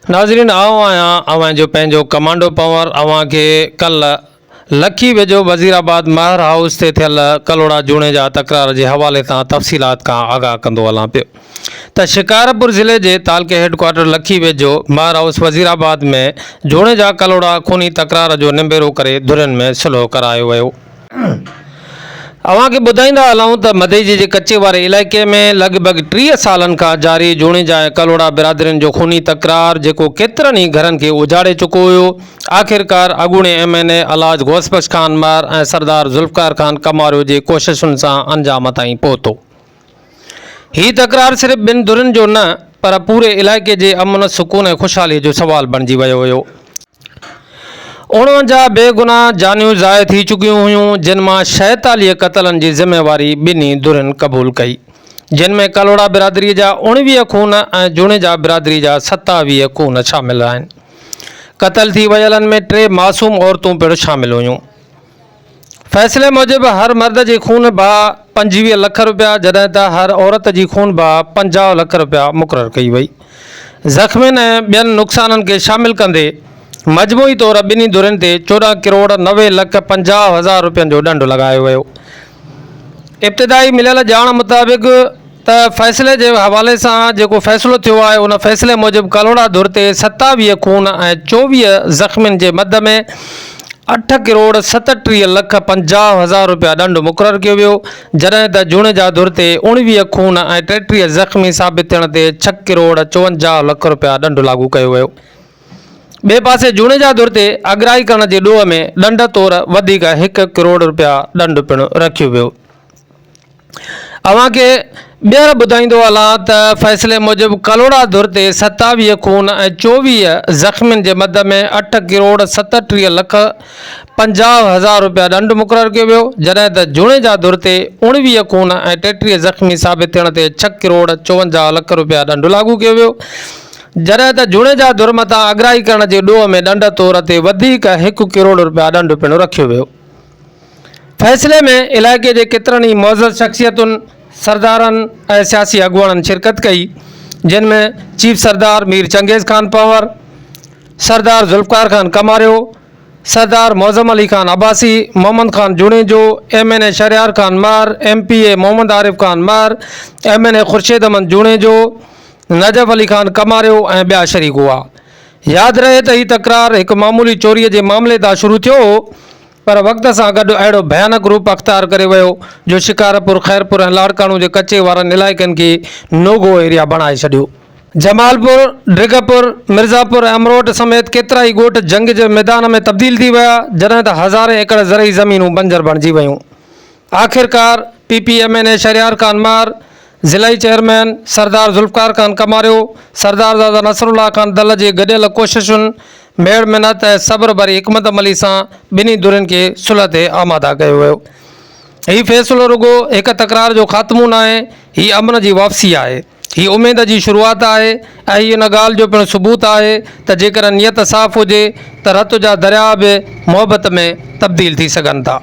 नाज़रीन आऊँ आहियां अवां जो पंहिंजो कमांडो पावर अवां के कल लखी वेझो वज़ीराबाद महर हाउस ते थियल कलोड़ा जूणे जा तकरार के हवाले सां तफ़सीलात का आगाह कंदो हलां पियो त शिकारपुर ज़िले के तालके हेडक्वार्टर लखी वेझो महर हाउस वज़ीराबाद में जूणे जा कलोड़ा खूनी तकरार जो निबेरो करे धुरियुनि में सुलह करायो वियो। अवां खे ॿुधाईंदा हलूं त मधेजी जे कच्चे वारे इलाइक़े में लॻभॻि 30 सालनि खां जारी जूणे जा कलोड़ा बिरादरियुनि जो खूनी तकरार जेको केतिरनि ई घरनि खे उजाड़े चुको हुयो, आख़िरकार अॻूणे MNA अलाज गौसबख्श ख़ान मार ऐं सरदार ज़ुल्फ़कार ख़ान कमारियो जे कोशिशुनि सां अंजाम ताईं पहुतो। ही तकरार सिर्फ़ ॿिनि धुरियुनि जो न पर पूरे इलाइक़े जे अमन सुकून ऐं ख़ुशहाली जो सवाल बणिजी वियो हुयो। 49 बेगुनाह जानियूं ज़ाय थी चुकियूं हुयूं, जिन मां 46 क़त्लनि जी ज़िम्मेवारी ॿिन्ही धुरियुनि क़बूल कई, जिन में कलोड़ा बिरादरी जा 19 खून ऐं जूणे जा बिरादरी जा 27 खून शामिल आहिनि। क़त्ल थी वयलनि में 3 मासूम औरतूं पिणु शामिल हुयूं। फ़ैसिले मूजिबि हर मर्द जी खून भाउ 25 लख रुपया जॾहिं त हर औरत जी खून भाउ 50 लख रुपया मुक़ररु कई वई। ज़ख़्मियुनि ऐं ॿियनि नुक़साननि खे शामिल कंदे मजमूई तौर ॿिन्ही धुरियुनि ते 14 करोड़ 90 लख 50 हज़ार रुपयनि जो ॾंड लॻायो वियो। इब्तिदाई मिलियल ॼाण मुताबिक़ त फ़ैसिले जे हवाले सां जेको फ़ैसिलो थियो आहे उन फ़ैसिले मूजिबि कलोड़ा धुर ते 27 खून ऐं 24 ज़ख़्मियुनि जे मद में 8 करोड़ 37 लख 50 हज़ार रुपया ॾंड मुक़ररु कयो वियो, जॾहिं त जूणे जा धुर ते 19 खून ऐं 33 ज़ख़्मी साबित थियण ते 6 करोड़ 54 लख रुपया ॾंड लागू कयो वियो। ॿिए पासे जूणे जा धुर ते अगराई करण जे ॾोह में ॾंड तौर वधीक 1 करोड़ रुपया ॾंड पिणु रखियो वियो। अवां खे ॿीहर ॿुधाईंदो हलां त फ़ैसिले मूजिबि कलोड़ा धुर ते 27 खून ऐं 24 ज़ख़्मियुनि जे मद में 8 करोड़ 37 लख 50 हज़ार रुपया ॾंड मुक़ररु कयो वियो, जॾहिं त जूणे जा धुर ते 19 खून ऐं 33 ज़ख़्मी साबित थियण ते 6 करोड़ 54 लख रुपया ॾंड लागू कयो वियो, जॾहिं त जूणे जा धुर मथां अगराई करण जे ॾोह में ॾंड तौर ते वधीक 1 करोड़ रुपया ॾंड पिणु रखियो वियो। फ़ैसिले में इलाइक़े जे केतिरनि ई मुअज़्ज़ज़ शख़्सियतुनि, सरदारनि ऐं सियासी अॻुवाननि शिरकत कई, जिन में चीफ सरदार मीर चंगेज़ ख़ान पंवर, सरदार ज़ुल्फ़कार ख़ान कमारियो, सरदार मौज़म अली ख़ान अब्बासी, मोहम्मद ख़ान जुणेजो, MNA शहरयार ख़ान मार, MPA मोहम्मद आरिफ़ ख़ान मार, MNA ख़ुर्शीद अहमद जुणेजो, नजफ़ अली ख़ान कमारियो ऐं ॿिया शरीक हुआ। यादि रहे त ही तकरार हिकु मामूली चोरीअ जे मामले तां शुरू थियो हो, पर वक़्त सां गॾु अहिड़ो भयानक रूप अख़्तियार करे वियो जो शिकारपुर, खैरपुर ऐं लाड़काणू जे कच्चे वारनि इलाइक़नि खे नोगो एरिया बणाए छॾियो। जमालपुर, ड्रिगपुर, मिर्ज़ापुर ऐं अमरोट समेत केतिरा ई ॻोठ जंग जे मैदान में तब्दील थी विया, जॾहिं त हज़ारे एकड़ ज़रई ज़मीनूं बंजर बणिजी वियूं। आख़िरकार PPMNA शहरयार ख़ान मार, ज़िलाई चेयरमैन सरदार ज़ुल्फ़कार ख़ान कमारियो, सरदार ज़ादा नसरुल्लाह ख़ान दल जे गॾियल कोशिशुनि, मेड़ मिनत ऐं सब्र भरी हिकमत अमली सां ॿिन्ही धुरियुनि खे सुलह ते आमादा कयो वियो। हीउ फ़ैसिलो रुगो हिकु तकरार जो ख़ात्मो न आहे, हीअ अमन जी वापसी आहे, हीअ उमेद जी शुरूआति आहे ऐं हीअ इन ॻाल्हि जो पिणु सबूत आहे त जेकर नियत साफ़ हुजे त रत जा दरिया बि मुहबत में तब्दील थी सघनि था।